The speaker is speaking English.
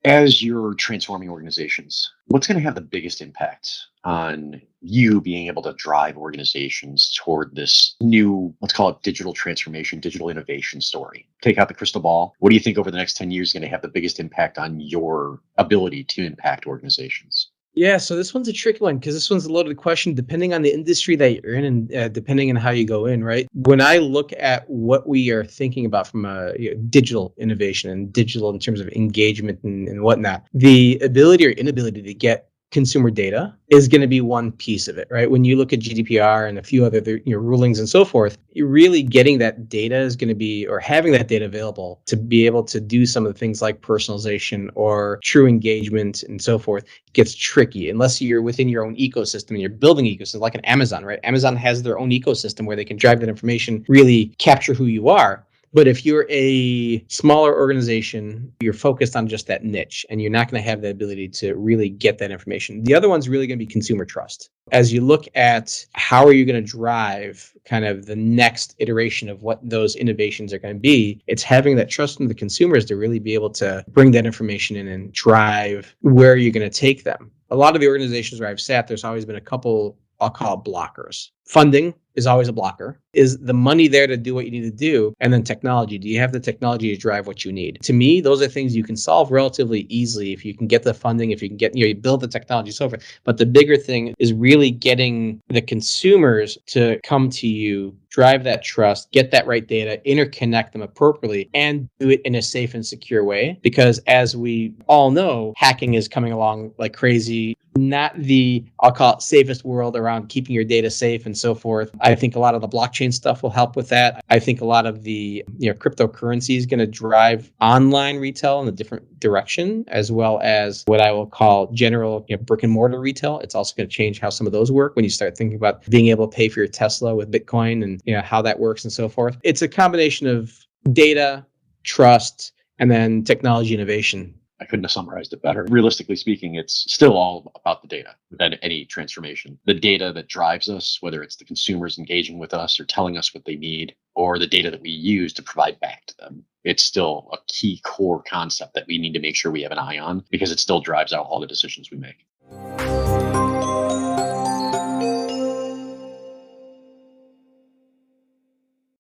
As you're transforming organizations, what's going to have the biggest impact on you being able to drive organizations toward this new, let's call it digital transformation, digital innovation story? Take out the crystal ball. What do you think over the next 10 years is going to have the biggest impact on your ability to impact organizations? Yeah, so this one's a tricky one because this one's a loaded question depending on the industry that you're in and depending on how you go in, right? When I look at what we are thinking about from a digital innovation and digital in terms of engagement and whatnot, the ability or inability to get consumer data is going to be one piece of it, right? When you look at GDPR and a few other rulings and so forth, you're really getting that data is going to be, or having that data available to be able to do some of the things like personalization or true engagement and so forth gets tricky unless you're within your own ecosystem and you're building ecosystem like an Amazon, right? Amazon has their own ecosystem where they can drive that information, really capture who you are. But if you're a smaller organization, you're focused on just that niche and you're not going to have the ability to really get that information. The other one's really going to be consumer trust. As you look at how are you going to drive kind of the next iteration of what those innovations are going to be, it's having that trust from the consumers to really be able to bring that information in and drive where you're going to take them. A lot of the organizations where I've sat, there's always been a couple, I'll call it blockers. Funding is always a blocker. Is the money there to do what you need to do? And then technology. Do you have the technology to drive what you need? To me, those are things you can solve relatively easily if you can get the funding, if you can get, you build the technology, so forth. But the bigger thing is really getting the consumers to come to you, drive that trust, get that right data, interconnect them appropriately, and do it in a safe and secure way. Because as we all know, hacking is coming along like crazy. Not the, I'll call it safest world around keeping your data safe and so forth. I think a lot of the blockchain stuff will help with that. I think a lot of the cryptocurrency is going to drive online retail in a different direction, as well as what I will call general brick and mortar retail. It's also going to change how some of those work when you start thinking about being able to pay for your Tesla with Bitcoin and how that works and so forth. It's a combination of data, trust, and then technology innovation. I couldn't have summarized it better. Realistically speaking, it's still all about the data within any transformation. The data that drives us, whether it's the consumers engaging with us or telling us what they need, or the data that we use to provide back to them. It's still a key core concept that we need to make sure we have an eye on because it still drives out all the decisions we make.